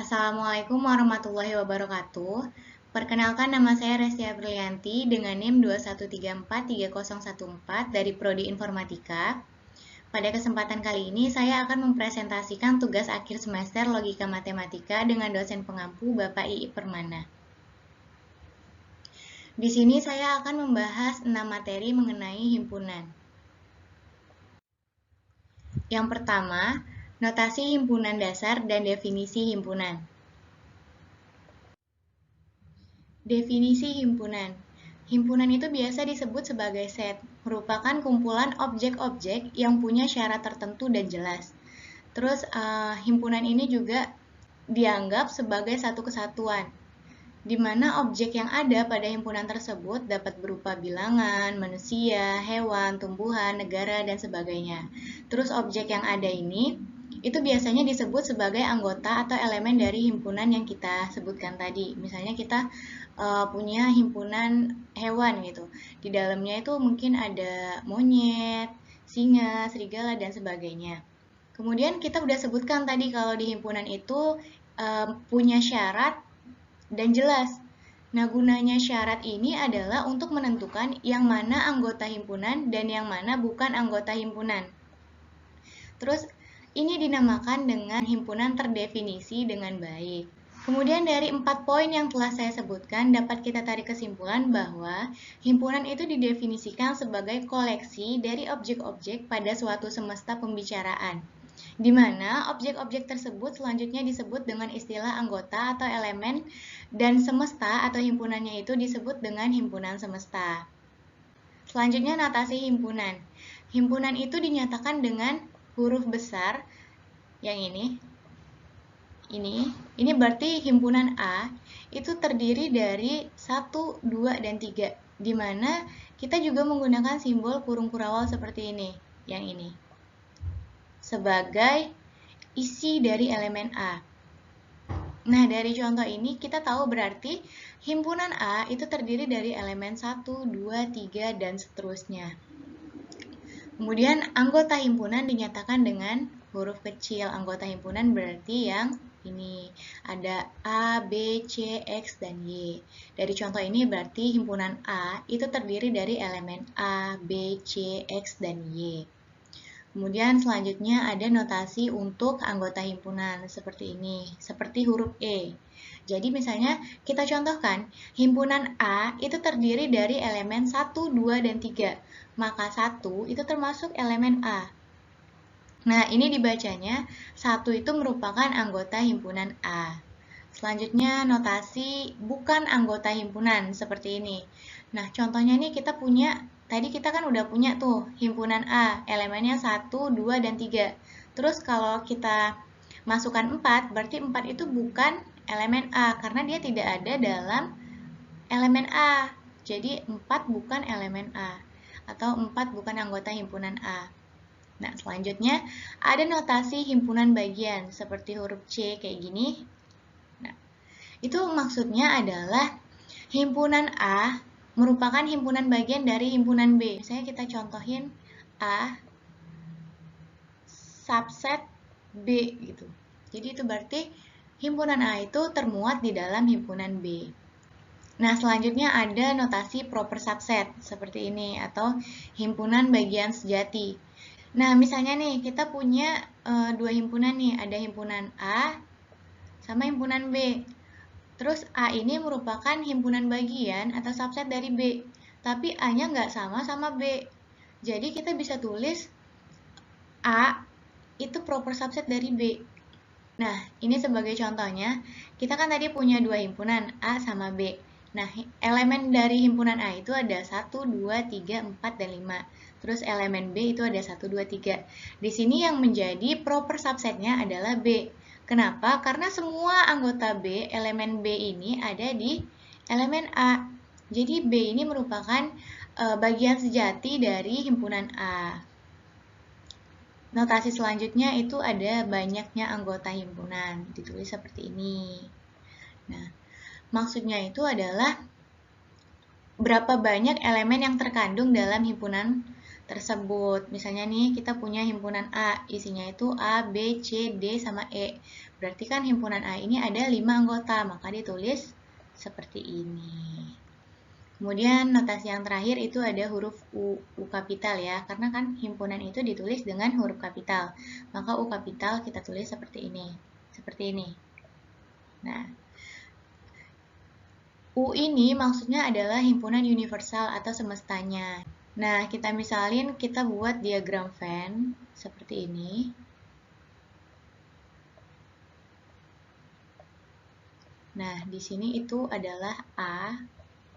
Assalamualaikum warahmatullahi wabarakatuh. Perkenalkan, nama saya Resya Brilianti dengan NIM 2134314 dari Prodi Informatika. Pada kesempatan kali ini saya akan mempresentasikan tugas akhir semester Logika Matematika dengan dosen pengampu Bapak I.I. Permana. Di sini saya akan membahas 6 materi mengenai himpunan. Yang pertama, notasi himpunan dasar dan definisi himpunan. Definisi himpunan. Himpunan itu biasa disebut sebagai set, merupakan kumpulan objek-objek yang punya syarat tertentu dan jelas. Terus, himpunan ini juga dianggap sebagai satu kesatuan, di mana objek yang ada pada himpunan tersebut dapat berupa bilangan, manusia, hewan, tumbuhan, negara, dan sebagainya. Terus objek yang ada ini itu biasanya disebut sebagai anggota atau elemen dari himpunan yang kita sebutkan tadi. Misalnya kita punya himpunan hewan gitu. Di dalamnya itu mungkin ada monyet, singa, serigala, dan sebagainya. Kemudian kita udah sebutkan tadi kalau di himpunan itu punya syarat dan jelas. Nah, gunanya syarat ini adalah untuk menentukan yang mana anggota himpunan dan yang mana bukan anggota himpunan. Terus, ini dinamakan dengan himpunan terdefinisi dengan baik. Kemudian dari 4 poin yang telah saya sebutkan, dapat kita tarik kesimpulan bahwa himpunan itu didefinisikan sebagai koleksi dari objek-objek pada suatu semesta pembicaraan, di mana objek-objek tersebut selanjutnya disebut dengan istilah anggota atau elemen, dan semesta atau himpunannya itu disebut dengan himpunan semesta. Selanjutnya, notasi himpunan. Himpunan itu dinyatakan dengan huruf besar, yang ini berarti himpunan A itu terdiri dari 1, 2, dan 3, di mana kita juga menggunakan simbol kurung kurawal seperti ini, yang ini, sebagai isi dari elemen A. Nah, dari contoh ini kita tahu berarti himpunan A itu terdiri dari elemen 1, 2, 3, dan seterusnya. Kemudian anggota himpunan dinyatakan dengan huruf kecil. Anggota himpunan berarti yang ini, ada A, B, C, X, dan Y. Dari contoh ini berarti himpunan A itu terdiri dari elemen A, B, C, X, dan Y. Kemudian selanjutnya ada notasi untuk anggota himpunan seperti ini, seperti huruf E. Jadi misalnya kita contohkan, himpunan A itu terdiri dari elemen 1, 2, dan 3. Maka 1 itu termasuk elemen A. Nah, ini dibacanya 1 itu merupakan anggota himpunan A. Selanjutnya notasi bukan anggota himpunan seperti ini. Nah, contohnya nih kita punya, tadi kita kan udah punya tuh himpunan A, elemennya 1, 2, dan 3. Terus kalau kita masukkan 4, berarti 4 itu bukan elemen A, karena dia tidak ada dalam elemen A. Jadi 4 bukan elemen A, atau 4 bukan anggota himpunan A. Nah, selanjutnya ada notasi himpunan bagian, seperti huruf C kayak gini. Nah, itu maksudnya adalah himpunan A merupakan himpunan bagian dari himpunan B. Misalnya kita contohin A subset B gitu. Jadi itu berarti himpunan A itu termuat di dalam himpunan B. Nah, selanjutnya ada notasi proper subset seperti ini, atau himpunan bagian sejati. Nah, misalnya nih kita punya dua himpunan nih, ada himpunan A sama himpunan B. Terus A ini merupakan himpunan bagian atau subset dari B, tapi A-nya nggak sama B. Jadi kita bisa tulis A itu proper subset dari B. Nah, ini sebagai contohnya, kita kan tadi punya dua himpunan, A sama B. Nah, elemen dari himpunan A itu ada 1, 2, 3, 4, dan 5. Terus elemen B itu ada 1, 2, 3. Di sini yang menjadi proper subsetnya adalah B. Kenapa? Karena semua anggota B, elemen B ini ada di elemen A. Jadi B ini merupakan bagian sejati dari himpunan A. Notasi selanjutnya itu ada banyaknya anggota himpunan, ditulis seperti ini. Nah, maksudnya itu adalah berapa banyak elemen yang terkandung dalam himpunan tersebut. Misalnya nih, kita punya himpunan A, isinya itu A, B, C, D, sama E. Berarti kan himpunan A ini ada 5 anggota, maka ditulis seperti ini. Kemudian notasi yang terakhir itu ada huruf U kapital ya, karena kan himpunan itu ditulis dengan huruf kapital. Maka U kapital kita tulis seperti ini. Seperti ini. Nah, U ini maksudnya adalah himpunan universal atau semestanya. Nah, kita misalin kita buat diagram Venn seperti ini. Nah, di sini itu adalah A.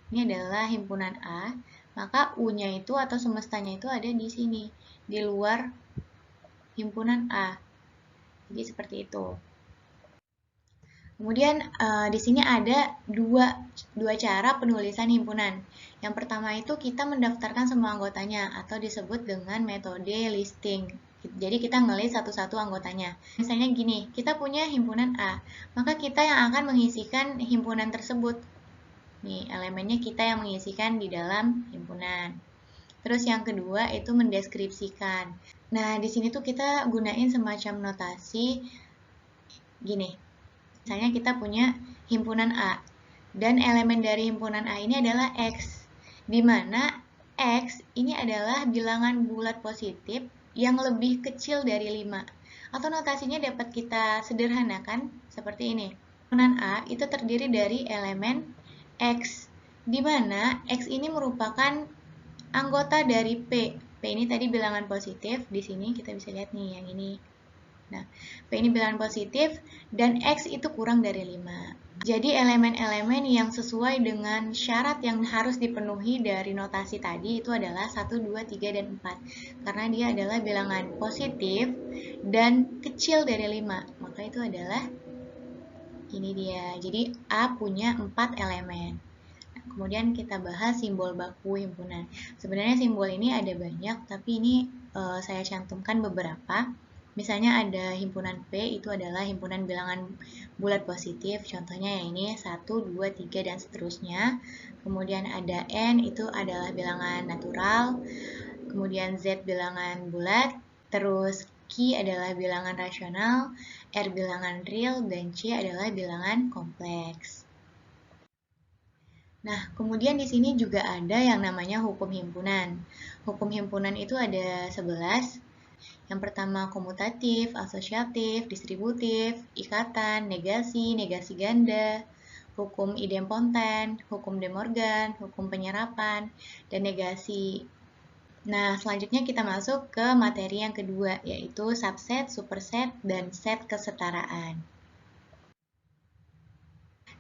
Ini adalah himpunan A, maka U-nya itu atau semestanya itu ada di sini, di luar himpunan A. Jadi seperti itu. Kemudian di sini ada dua cara penulisan himpunan. Yang pertama itu kita mendaftarkan semua anggotanya atau disebut dengan metode listing. Jadi kita ngelis satu-satu anggotanya. Misalnya gini, kita punya himpunan A, maka kita yang akan mengisikan himpunan tersebut. Nih, elemennya kita yang mengisikan di dalam himpunan. Terus yang kedua itu mendeskripsikan. Nah, di sini tuh kita gunain semacam notasi gini. Misalnya kita punya himpunan A, dan elemen dari himpunan A ini adalah X, di mana X ini adalah bilangan bulat positif yang lebih kecil dari 5. Atau notasinya dapat kita sederhanakan seperti ini. Himpunan A itu terdiri dari elemen X, di mana X ini merupakan anggota dari P. P ini tadi bilangan positif, di sini kita bisa lihat nih yang ini. Nah, P ini bilangan positif, dan X itu kurang dari 5. Jadi elemen-elemen yang sesuai dengan syarat yang harus dipenuhi dari notasi tadi itu adalah 1, 2, 3, dan 4. Karena dia adalah bilangan positif dan kecil dari 5. Maka itu adalah ini dia. Jadi A punya 4 elemen. Nah, kemudian kita bahas simbol baku himpunan. Sebenarnya simbol ini ada banyak, tapi ini saya cantumkan beberapa. Misalnya ada himpunan P, itu adalah himpunan bilangan bulat positif. Contohnya yang ini 1, 2, 3, dan seterusnya. Kemudian ada N, itu adalah bilangan natural. Kemudian Z bilangan bulat. Terus Q adalah bilangan rasional, R bilangan real, dan C adalah bilangan kompleks. Nah, kemudian di sini juga ada yang namanya hukum himpunan. Hukum himpunan itu ada 11. Yang pertama komutatif, asosiatif, distributif, ikatan, negasi, negasi ganda, hukum idempoten, hukum De Morgan, hukum penyerapan, dan negasi. Nah, selanjutnya kita masuk ke materi yang kedua, yaitu subset, superset, dan set kesetaraan.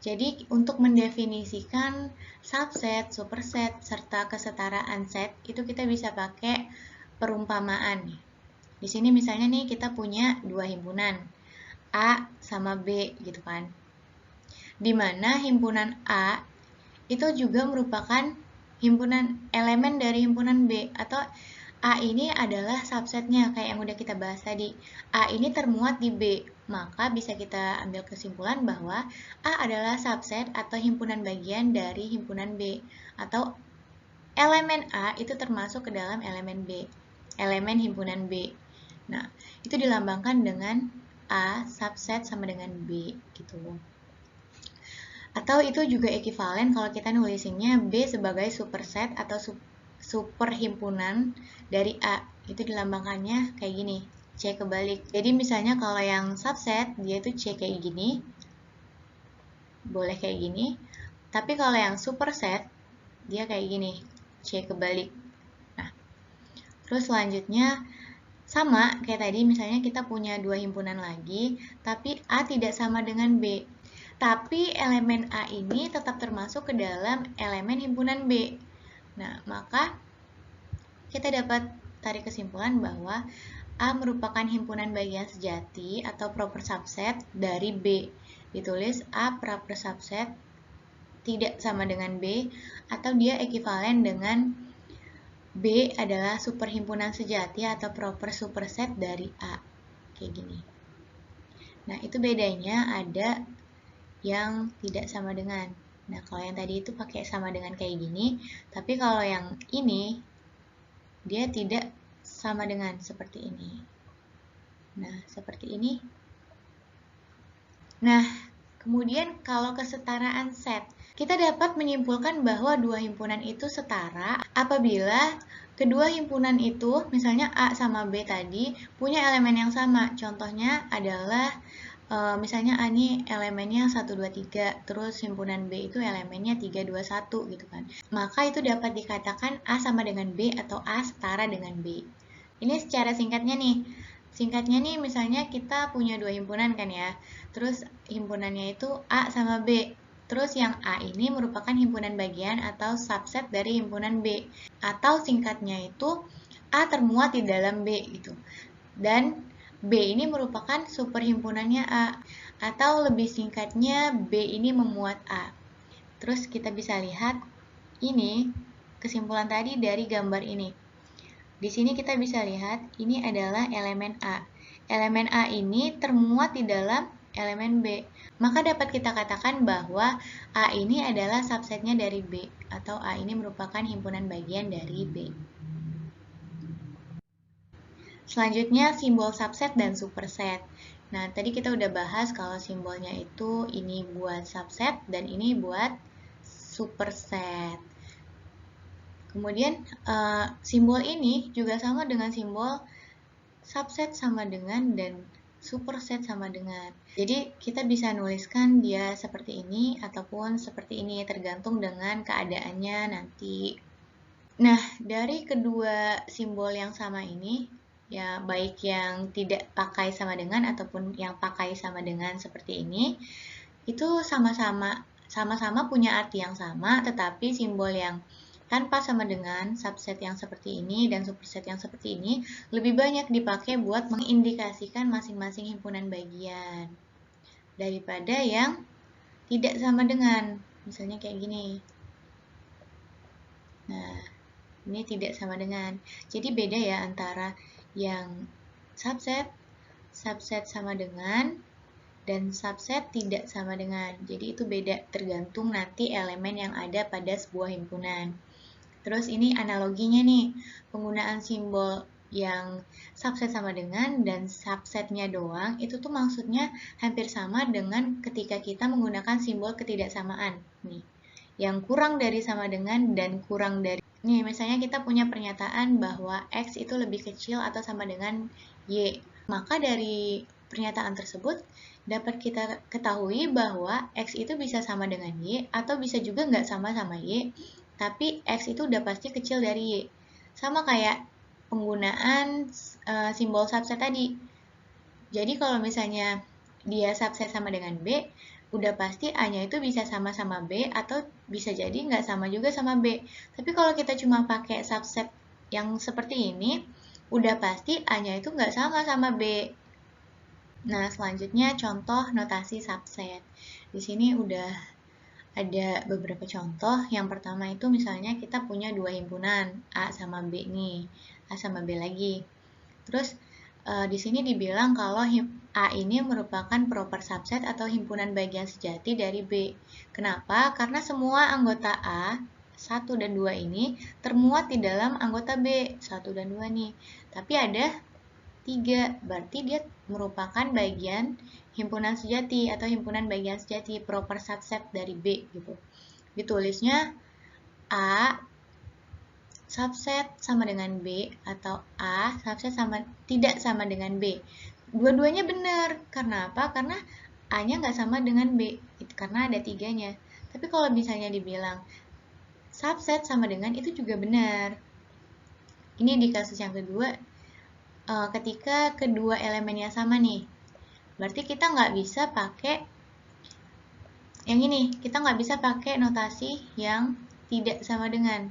Jadi, untuk mendefinisikan subset, superset, serta kesetaraan set, itu kita bisa pakai perumpamaan. Di sini misalnya nih kita punya dua himpunan, A sama B gitu kan. Di mana himpunan A itu juga merupakan himpunan elemen dari himpunan B, atau A ini adalah subsetnya kayak yang udah kita bahas tadi. A ini termuat di B, maka bisa kita ambil kesimpulan bahwa A adalah subset atau himpunan bagian dari himpunan B, atau elemen A itu termasuk ke dalam elemen B, elemen himpunan B. Nah, itu dilambangkan dengan A subset sama dengan B gitu. Atau itu juga ekivalen kalau kita nulisinnya B sebagai superset atau superhimpunan dari A. Itu dilambangkannya kayak gini, C kebalik. Jadi misalnya kalau yang subset, dia itu C kayak gini, boleh kayak gini. Tapi kalau yang superset, dia kayak gini, C kebalik. Nah, terus selanjutnya, sama kayak tadi, misalnya kita punya dua himpunan lagi, tapi A tidak sama dengan B. Tapi elemen A ini tetap termasuk ke dalam elemen himpunan B. Nah, maka kita dapat tarik kesimpulan bahwa A merupakan himpunan bagian sejati atau proper subset dari B. Ditulis A proper subset tidak sama dengan B, atau dia ekivalen dengan B adalah superhimpunan sejati atau proper superset dari A. Kayak gini. Nah, itu bedanya ada yang tidak sama dengan. Nah, kalau yang tadi itu pakai sama dengan kayak gini, tapi kalau yang ini dia tidak sama dengan seperti ini. Nah, seperti ini. Nah, kemudian kalau kesetaraan set, kita dapat menyimpulkan bahwa dua himpunan itu setara apabila kedua himpunan itu, misalnya A sama B tadi, punya elemen yang sama. Contohnya adalah misalnya A ini elemennya 1, 2, 3, terus himpunan B itu elemennya 3, 2, 1 gitu kan. Maka itu dapat dikatakan A sama dengan B atau A setara dengan B. Ini secara singkatnya nih. Singkatnya nih misalnya kita punya dua himpunan kan ya. Terus himpunannya itu A sama B. Terus yang A ini merupakan himpunan bagian atau subset dari himpunan B. Atau singkatnya itu A termuat di dalam B gitu. Dan B ini merupakan superhimpunannya A. Atau lebih singkatnya B ini memuat A. Terus kita bisa lihat ini kesimpulan tadi dari gambar ini. Di sini kita bisa lihat ini adalah elemen A. Elemen A ini termuat di dalam elemen B. Maka dapat kita katakan bahwa A ini adalah subsetnya dari B atau A ini merupakan himpunan bagian dari B. Selanjutnya simbol subset dan superset. Nah, tadi kita udah bahas kalau simbolnya itu ini buat subset dan ini buat superset. Kemudian simbol ini juga sama dengan simbol subset sama dengan dan superset sama dengan. Jadi kita bisa nuliskan dia seperti ini ataupun seperti ini tergantung dengan keadaannya nanti. Nah, dari kedua simbol yang sama ini, ya baik yang tidak pakai sama dengan ataupun yang pakai sama dengan seperti ini, itu sama-sama punya arti yang sama, tetapi simbol yang tanpa sama dengan subset yang seperti ini dan superset yang seperti ini lebih banyak dipakai buat mengindikasikan masing-masing himpunan bagian daripada yang tidak sama dengan, misalnya kayak gini. Nah, ini tidak sama dengan. Jadi beda ya antara yang subset, subset sama dengan, dan subset tidak sama dengan. Jadi itu beda tergantung nanti elemen yang ada pada sebuah himpunan. Terus ini analoginya nih, penggunaan simbol yang subset sama dengan dan subsetnya doang, itu tuh maksudnya hampir sama dengan ketika kita menggunakan simbol ketidaksamaan. Nih, yang kurang dari sama dengan dan kurang dari. Nih, misalnya kita punya pernyataan bahwa X itu lebih kecil atau sama dengan Y. Maka dari pernyataan tersebut dapat kita ketahui bahwa X itu bisa sama dengan Y atau bisa juga nggak sama sama Y, tapi X itu udah pasti kecil dari Y. Sama kayak penggunaan simbol subset tadi. Jadi kalau misalnya dia subset sama dengan B, udah pasti A-nya itu bisa sama-sama B atau bisa jadi nggak sama juga sama B. Tapi kalau kita cuma pakai subset yang seperti ini, udah pasti A-nya itu nggak sama sama B. Nah, selanjutnya contoh notasi subset. Di sini udah ada beberapa contoh. Yang pertama itu misalnya kita punya dua himpunan, A sama B nih, A sama B lagi. Terus di sini dibilang kalau A ini merupakan proper subset atau himpunan bagian sejati dari B. Kenapa? Karena semua anggota A 1 dan 2 ini termuat di dalam anggota B 1 dan 2 nih. Tapi ada 3, berarti dia merupakan bagian himpunan sejati atau himpunan bagian sejati proper subset dari B gitu. Ditulisnya A subset sama dengan B atau A subset tidak sama dengan B. Dua-duanya benar. Karena apa? Karena A-nya nggak sama dengan B. Karena ada 3-nya. Tapi kalau misalnya dibilang subset sama dengan itu juga benar. Ini di kasus yang kedua, ketika kedua elemennya sama nih. Berarti kita nggak bisa pakai yang ini. Kita nggak bisa pakai notasi yang tidak sama dengan.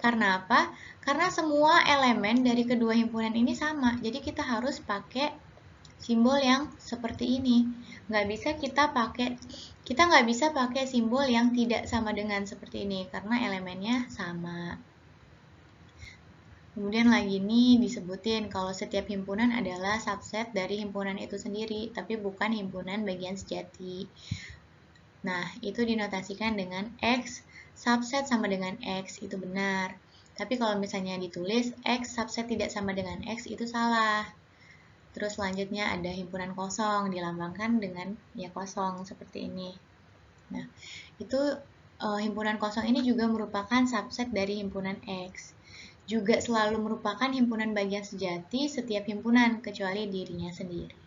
Karena apa? Karena semua elemen dari kedua himpunan ini sama. Jadi kita harus pakai simbol yang seperti ini. Kita nggak bisa pakai simbol yang tidak sama dengan seperti ini karena elemennya sama. Kemudian lagi nih disebutin kalau setiap himpunan adalah subset dari himpunan itu sendiri, tapi bukan himpunan bagian sejati. Nah, itu dinotasikan dengan X subset sama dengan X, itu benar. Tapi kalau misalnya ditulis X subset tidak sama dengan X, itu salah. Terus selanjutnya ada himpunan kosong, dilambangkan dengan ya kosong seperti ini. Nah, itu himpunan kosong ini juga merupakan subset dari himpunan X. Juga selalu merupakan himpunan bagian sejati setiap himpunan, kecuali dirinya sendiri.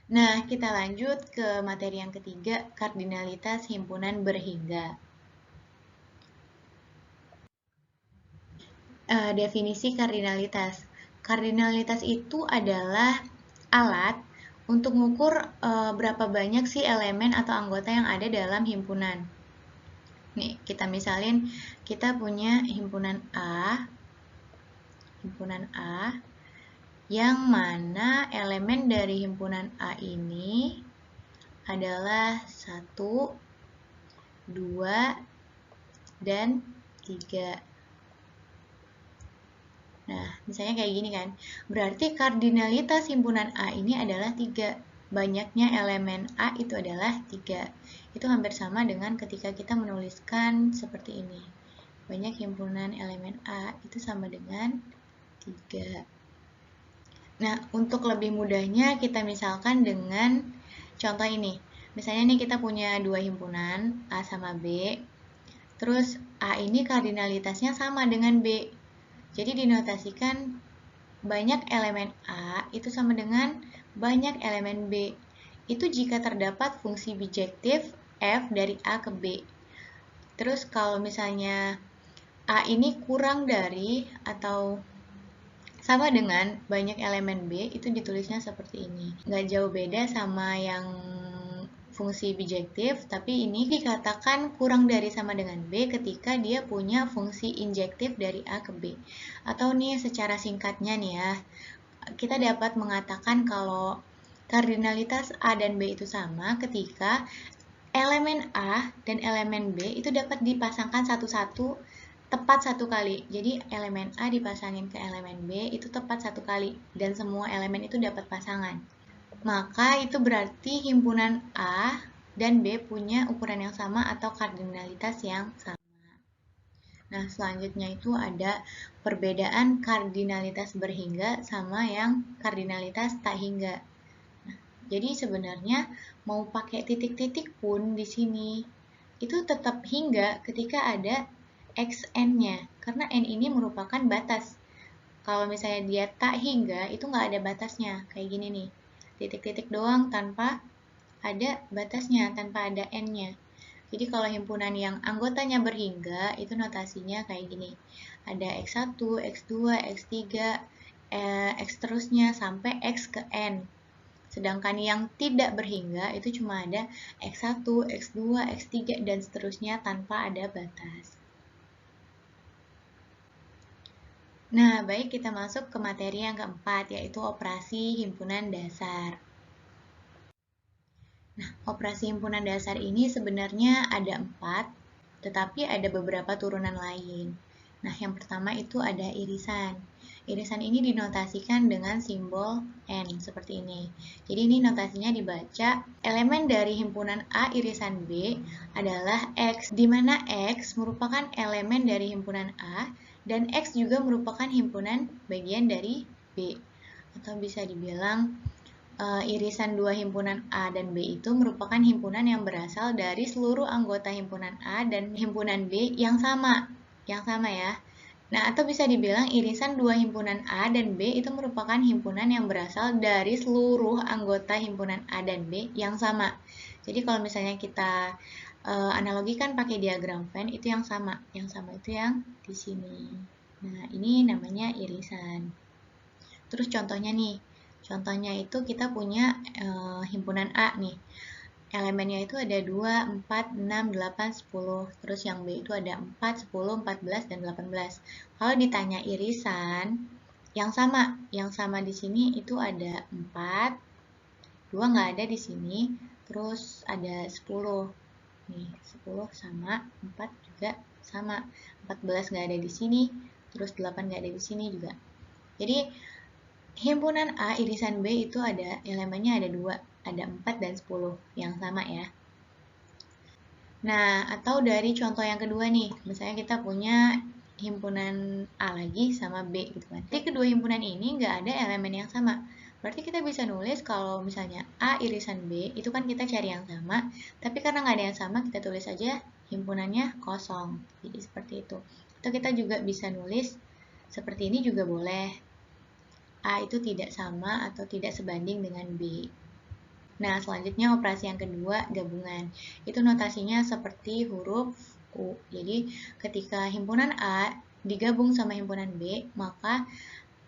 Nah, kita lanjut ke materi yang ketiga, kardinalitas himpunan berhingga. Definisi kardinalitas. Kardinalitas itu adalah alat untuk mengukur berapa banyak sih elemen atau anggota yang ada dalam himpunan. Nih, kita misalin kita punya himpunan A yang mana elemen dari himpunan A ini adalah 1, 2, dan 3. Nah, misalnya kayak gini kan. Berarti kardinalitas himpunan A ini adalah 3. Banyaknya elemen A itu adalah 3. Itu hampir sama dengan ketika kita menuliskan seperti ini. Banyak himpunan elemen A itu sama dengan 3. Nah, untuk lebih mudahnya kita misalkan dengan contoh ini. Misalnya nih kita punya 2 himpunan, A sama B. Terus A ini kardinalitasnya sama dengan B. Jadi dinotasikan banyak elemen A itu sama dengan banyak elemen B. Itu jika terdapat fungsi bijektif F dari A ke B. Terus kalau misalnya A ini kurang dari atau sama dengan banyak elemen B, itu ditulisnya seperti ini. Nggak jauh beda sama yang fungsi bijektif, tapi ini dikatakan kurang dari sama dengan B ketika dia punya fungsi injektif dari A ke B. Atau nih secara singkatnya nih ya, kita dapat mengatakan kalau kardinalitas A dan B itu sama ketika elemen A dan elemen B itu dapat dipasangkan satu-satu tepat 1 kali. Jadi elemen A dipasangin ke elemen B itu tepat 1 kali dan semua elemen itu dapat pasangan. Maka itu berarti himpunan A dan B punya ukuran yang sama atau kardinalitas yang sama. Nah, selanjutnya itu ada perbedaan kardinalitas berhingga sama yang kardinalitas tak hingga. Nah, jadi sebenarnya mau pakai titik-titik pun di sini itu tetap hingga ketika ada xn-nya, karena n ini merupakan batas. Kalau misalnya dia tak hingga, itu nggak ada batasnya, kayak gini nih. Titik-titik doang tanpa ada batasnya, tanpa ada n-nya. Jadi kalau himpunan yang anggotanya berhingga, itu notasinya kayak gini. Ada x1, x2, x3, x terusnya sampai x ke n. Sedangkan yang tidak berhingga itu cuma ada x1, x2, x3, dan seterusnya tanpa ada batas. Nah, baik kita masuk ke materi yang keempat, yaitu operasi himpunan dasar. Nah, operasi himpunan dasar ini sebenarnya ada 4, tetapi ada beberapa turunan lain. Nah, yang pertama itu ada irisan. Irisan ini dinotasikan dengan simbol N, seperti ini. Jadi ini notasinya dibaca, elemen dari himpunan A irisan B adalah X, di mana X merupakan elemen dari himpunan A, dan X juga merupakan himpunan bagian dari B. Atau bisa dibilang irisan dua himpunan A dan B itu merupakan himpunan yang berasal dari seluruh anggota himpunan A dan himpunan B yang sama ya. Nah, atau bisa dibilang irisan dua himpunan A dan B itu merupakan himpunan yang berasal dari seluruh anggota himpunan A dan B yang sama. Jadi kalau misalnya kita analogikan pakai diagram Venn itu yang sama itu yang di sini. Nah, ini namanya irisan. Terus contohnya nih, contohnya itu kita punya himpunan A nih. Elemennya itu ada 2, 4, 6, 8, 10. Terus yang B itu ada 4, 10, 14, dan 18. Kalau ditanya irisan, yang sama di sini itu ada 4, 2 nggak ada di sini, terus ada 10. Nih, 10 sama, 4 juga sama. 14 nggak ada di sini, terus 8 nggak ada di sini juga. Jadi, himpunan A irisan B itu ada elemennya ada 2, ada 4 dan 10 yang sama ya. Nah, atau dari contoh yang kedua nih, misalnya kita punya himpunan A lagi sama B gitu kan. Jadi kedua himpunan ini nggak ada elemen yang sama. Berarti kita bisa nulis kalau misalnya A irisan B, itu kan kita cari yang sama, tapi karena nggak ada yang sama, kita tulis aja himpunannya kosong. Jadi seperti itu. Atau kita juga bisa nulis seperti ini juga boleh. A itu tidak sama atau tidak sebanding dengan B. Nah, selanjutnya operasi yang kedua, gabungan. Itu notasinya seperti huruf U. Jadi, ketika himpunan A digabung sama himpunan B, maka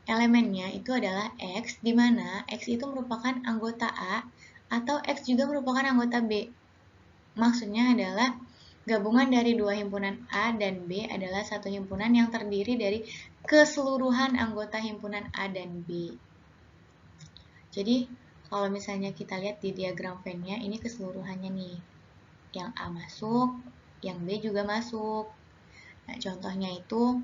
elemennya itu adalah X, di mana X itu merupakan anggota A, atau X juga merupakan anggota B. Maksudnya adalah gabungan dari dua himpunan A dan B adalah satu himpunan yang terdiri dari keseluruhan anggota himpunan A dan B. Jadi, kalau misalnya kita lihat di diagram Venn-nya, ini keseluruhannya nih. Yang A masuk, yang B juga masuk. Nah, contohnya itu,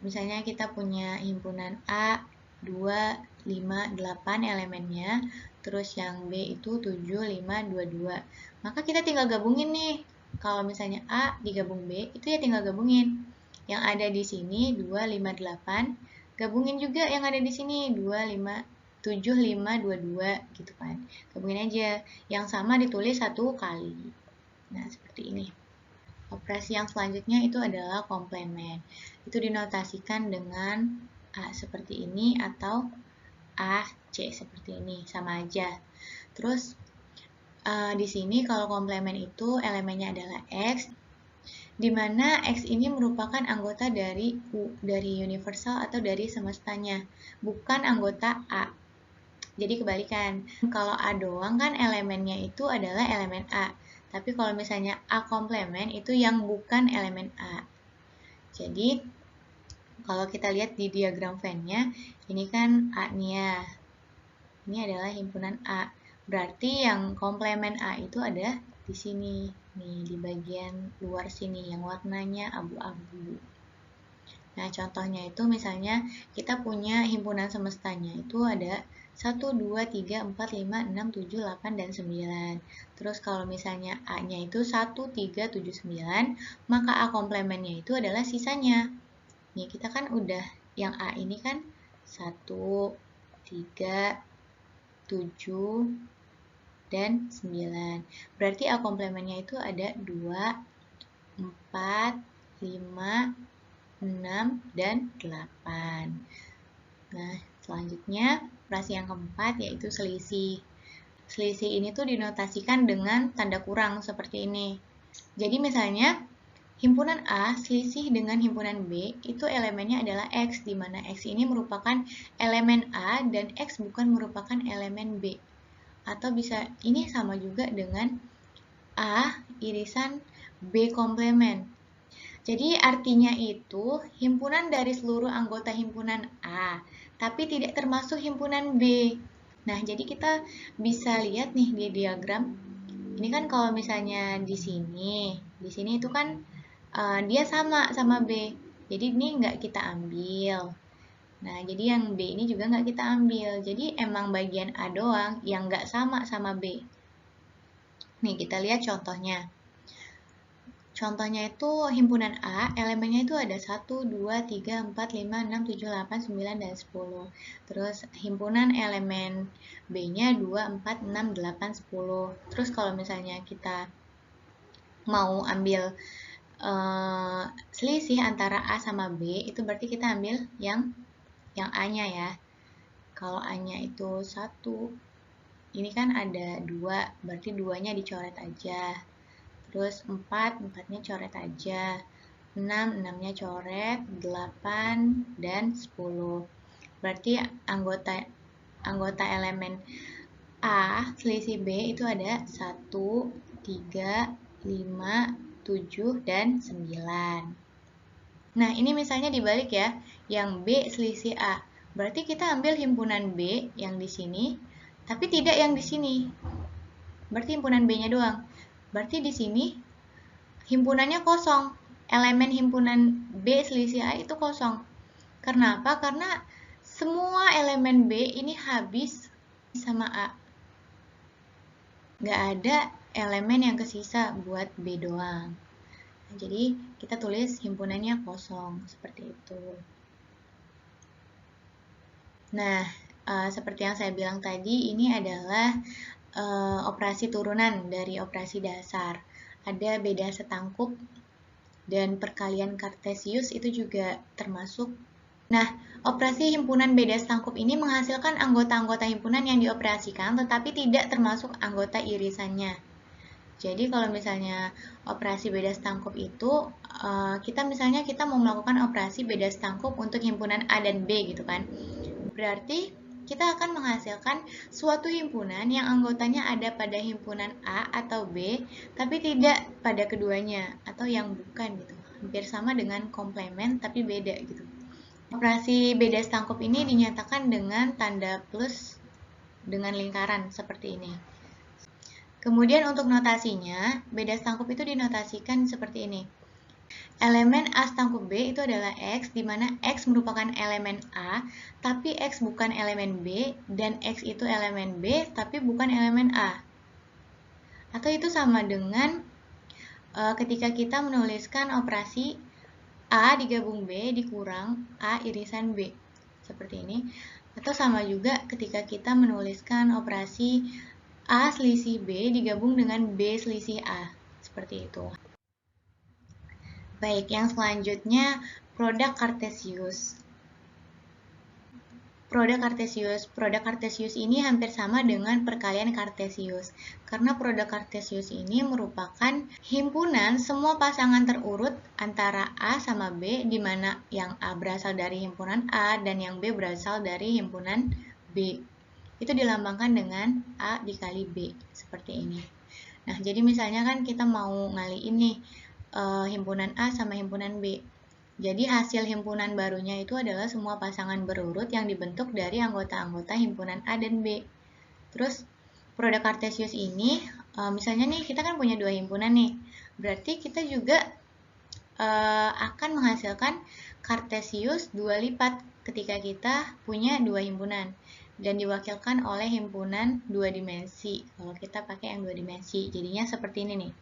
misalnya kita punya himpunan A, 2, 5, 8 elemennya, terus yang B itu 7, 5, 2, 2. Maka kita tinggal gabungin nih. Kalau misalnya A digabung B, itu ya tinggal gabungin. Yang ada di sini 2, 5, 8, gabungin juga yang ada di sini 2, 5, 7, 5, 2, 2 gitu kan. Gabungin aja. Yang sama ditulis satu kali. Nah, seperti ini. Operasi yang selanjutnya itu adalah komplement. Itu dinotasikan dengan A seperti ini atau A, C seperti ini. Sama aja. Terus, di sini kalau komplement itu elemennya adalah X, di mana X ini merupakan anggota dari U, dari universal atau dari semestanya, bukan anggota A. Jadi kebalikan, kalau A doang kan elemennya itu adalah elemen A, tapi kalau misalnya A komplement itu yang bukan elemen A. Jadi, kalau kita lihat di diagram Venn-nya, ini kan A nih ya, ini adalah himpunan A. Berarti yang komplement A itu ada di sini, nih di bagian luar sini yang warnanya abu-abu. Nah, contohnya itu misalnya kita punya himpunan semestanya itu ada 1, 2, 3, 4, 5, 6, 7, 8, dan 9. Terus kalau misalnya A-nya itu 1, 3, 7, 9, maka A komplementnya itu adalah sisanya. Nih, kita kan udah yang A ini kan 1, 3, 7, dan 9. Berarti A komplementnya itu ada 2, 4, 5, 6, dan 8. Nah, selanjutnya operasi yang keempat yaitu selisih. Selisih ini tuh dinotasikan dengan tanda kurang seperti ini. Jadi misalnya himpunan A selisih dengan himpunan B itu elemennya adalah X, di mana X ini merupakan elemen A dan X bukan merupakan elemen B. Atau bisa ini sama juga dengan A irisan B komplement. Jadi artinya itu himpunan dari seluruh anggota himpunan A, tapi tidak termasuk himpunan B. Nah, jadi kita bisa lihat nih di diagram. Ini kan kalau misalnya di sini itu kan dia sama B. Jadi ini nggak kita ambil. Nah, jadi yang B ini juga nggak kita ambil. Jadi emang bagian A doang yang nggak sama B. Nih, kita lihat contohnya. Contohnya itu himpunan A, elemennya itu ada 1, 2, 3, 4, 5, 6, 7, 8, 9, dan 10. Terus himpunan elemen B-nya 2, 4, 6, 8, 10. Terus kalau misalnya kita mau ambil selisih antara A sama B, itu berarti kita ambil yang A-nya ya. Kalau A-nya itu 1, ini kan ada 2, berarti 2-nya dicoret aja. Terus 4, 4-nya coret aja. 6, 6-nya coret, 8, dan 10. Berarti anggota elemen A, selisih B itu ada 1, 3, 5, 7, dan 9. Nah, ini misalnya dibalik ya, yang B selisih A. Berarti kita ambil himpunan B yang di sini, tapi tidak yang di sini. Berarti himpunan B-nya doang. Berarti di sini himpunannya kosong. Elemen himpunan B selisih A itu kosong. Karena apa? Karena semua elemen B ini habis sama A. Nggak ada elemen yang kesisa buat B doang. Nah, jadi kita tulis himpunannya kosong, seperti itu. Nah, seperti yang saya bilang tadi, ini adalah operasi turunan dari operasi dasar. Ada beda setangkup dan perkalian kartesius itu juga termasuk. Nah, operasi himpunan beda setangkup ini menghasilkan anggota-anggota himpunan yang dioperasikan tetapi tidak termasuk anggota irisannya. Jadi kalau misalnya operasi beda setangkup itu, kita mau melakukan operasi beda setangkup untuk himpunan A dan B gitu kan. Berarti kita akan menghasilkan suatu himpunan yang anggotanya ada pada himpunan A atau B, tapi tidak pada keduanya, atau yang bukan gitu. Hampir sama dengan komplement, tapi beda gitu. Operasi beda setangkup ini dinyatakan dengan tanda plus dengan lingkaran seperti ini. Kemudian untuk notasinya, beda setangkup itu dinotasikan seperti ini. Elemen A setangkup B itu adalah X, di mana X merupakan elemen A, tapi X bukan elemen B, dan X itu elemen B, tapi bukan elemen A. Atau itu sama dengan ketika kita menuliskan operasi A digabung B dikurang A irisan B. Seperti ini. Atau sama juga ketika kita menuliskan operasi A selisih B digabung dengan B selisih A. Seperti itu. Baik, yang selanjutnya produk kartesius. Produk kartesius ini hampir sama dengan perkalian kartesius. Karena produk kartesius ini merupakan himpunan semua pasangan terurut antara A sama B, di mana yang A berasal dari himpunan A dan yang B berasal dari himpunan B. Itu dilambangkan dengan A dikali B, seperti ini. Nah, jadi misalnya kan kita mau ngaliin nih, himpunan A sama himpunan B. Jadi hasil himpunan barunya itu adalah semua pasangan berurut yang dibentuk dari anggota-anggota himpunan A dan B. Terus produk kartesius ini, misalnya nih kita kan punya dua himpunan nih, berarti kita juga akan menghasilkan kartesius dua lipat ketika kita punya dua himpunan dan diwakilkan oleh himpunan dua dimensi. Kalau kita pakai yang dua dimensi, jadinya seperti ini nih.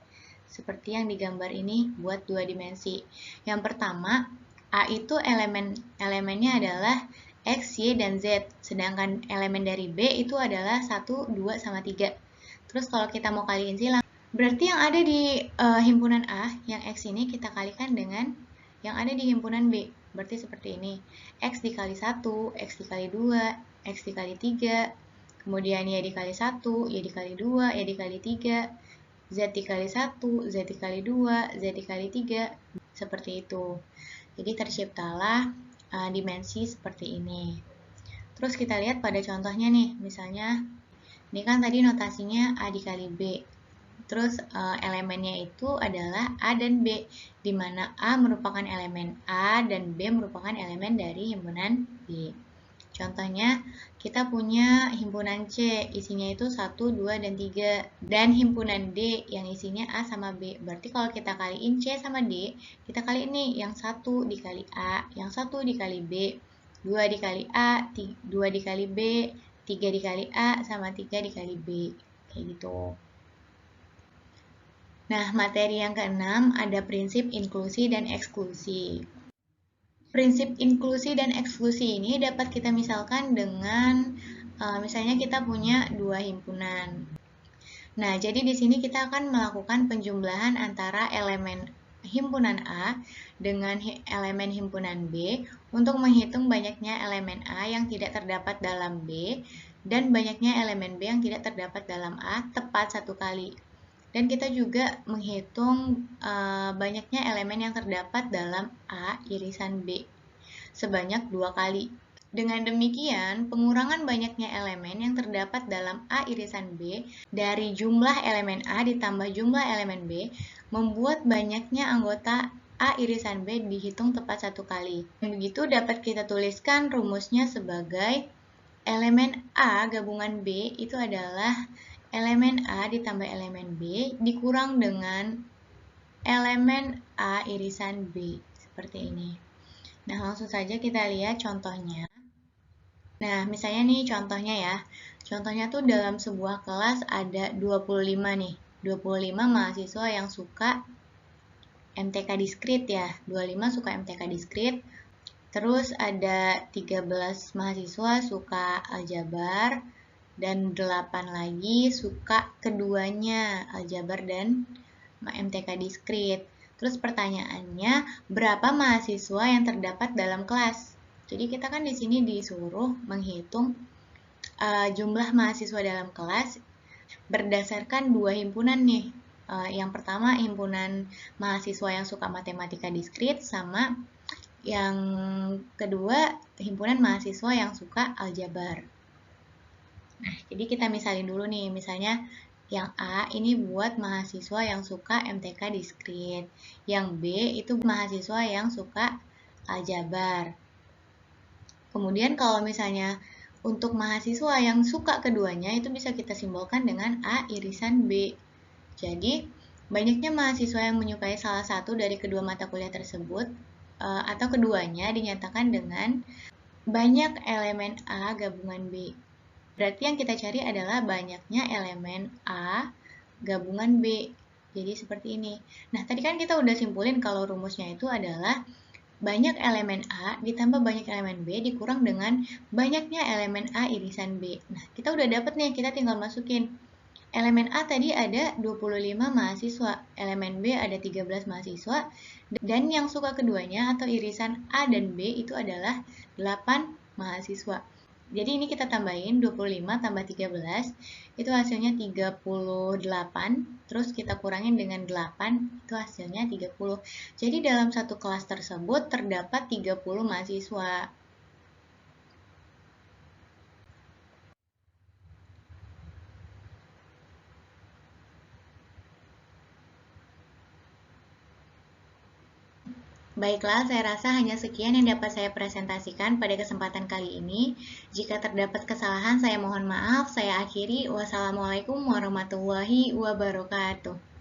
Seperti yang digambar ini buat dua dimensi. Yang pertama, A itu elemennya adalah X, Y, dan Z. Sedangkan elemen dari B itu adalah 1, 2, sama 3. Terus kalau kita mau kaliin silang, berarti yang ada di himpunan A, yang X ini kita kalikan dengan yang ada di himpunan B. Berarti seperti ini. X dikali 1, X dikali 2, X dikali 3. Kemudian Y dikali 1, Y dikali 2, Y dikali 3. Z dikali 1, Z dikali 2, Z dikali 3, seperti itu. Jadi terciptalah dimensi seperti ini. Terus kita lihat pada contohnya nih, misalnya ini kan tadi notasinya A dikali B. Terus elemennya itu adalah A dan B, di mana A merupakan elemen A dan B merupakan elemen dari himpunan B. Contohnya, kita punya himpunan C, isinya itu 1, 2, dan 3. Dan himpunan D yang isinya A sama B. Berarti kalau kita kaliin C sama D, kita kali ini yang 1 dikali A, yang 1 dikali B, 2 dikali A, 2 dikali B, 3 dikali A, sama 3 dikali B. Kayak gitu. Nah, materi yang keenam ada prinsip inklusi dan eksklusi. Prinsip inklusi dan eksklusi ini dapat kita misalkan dengan misalnya kita punya dua himpunan. Nah, jadi di sini kita akan melakukan penjumlahan antara elemen himpunan A dengan elemen himpunan B untuk menghitung banyaknya elemen A yang tidak terdapat dalam B dan banyaknya elemen B yang tidak terdapat dalam A tepat satu kali. Dan kita juga menghitung banyaknya elemen yang terdapat dalam A irisan B sebanyak 2 kali. Dengan demikian, pengurangan banyaknya elemen yang terdapat dalam A irisan B dari jumlah elemen A ditambah jumlah elemen B membuat banyaknya anggota A irisan B dihitung tepat satu kali. Begitu dapat kita tuliskan rumusnya sebagai elemen A gabungan B itu adalah elemen A ditambah elemen B dikurang dengan elemen A irisan B, seperti ini. Nah, langsung saja kita lihat contohnya. Nah, misalnya nih contohnya ya. Contohnya tuh dalam sebuah kelas ada 25 nih. 25 mahasiswa yang suka MTK diskrit ya, 25 suka MTK diskrit. Terus ada 13 mahasiswa suka aljabar, dan 8 lagi suka keduanya, aljabar dan MTK diskrit. Terus pertanyaannya, berapa mahasiswa yang terdapat dalam kelas? Jadi kita kan di sini disuruh menghitung jumlah mahasiswa dalam kelas berdasarkan dua himpunan nih. Yang pertama himpunan mahasiswa yang suka matematika diskrit, sama yang kedua himpunan mahasiswa yang suka aljabar. Nah, jadi kita misalin dulu nih, misalnya yang A ini buat mahasiswa yang suka MTK diskrit, yang B itu mahasiswa yang suka aljabar. Kemudian kalau misalnya untuk mahasiswa yang suka keduanya itu bisa kita simbolkan dengan A irisan B. Jadi, banyaknya mahasiswa yang menyukai salah satu dari kedua mata kuliah tersebut atau keduanya dinyatakan dengan banyak elemen A gabungan B. Berarti yang kita cari adalah banyaknya elemen A gabungan B. Jadi seperti ini. Nah, tadi kan kita udah simpulin kalau rumusnya itu adalah banyak elemen A ditambah banyak elemen B dikurang dengan banyaknya elemen A irisan B. Nah, kita udah dapet nih, kita tinggal masukin. Elemen A tadi ada 25 mahasiswa, elemen B ada 13 mahasiswa, dan yang suka keduanya atau irisan A dan B itu adalah 8 mahasiswa. Jadi ini kita tambahin 25 tambah 13, itu hasilnya 38, terus kita kurangin dengan 8, itu hasilnya 30. Jadi dalam satu kelas tersebut terdapat 30 mahasiswa. Baiklah, saya rasa hanya sekian yang dapat saya presentasikan pada kesempatan kali ini. Jika terdapat kesalahan, saya mohon maaf. Saya akhiri. Wassalamualaikum warahmatullahi wabarakatuh.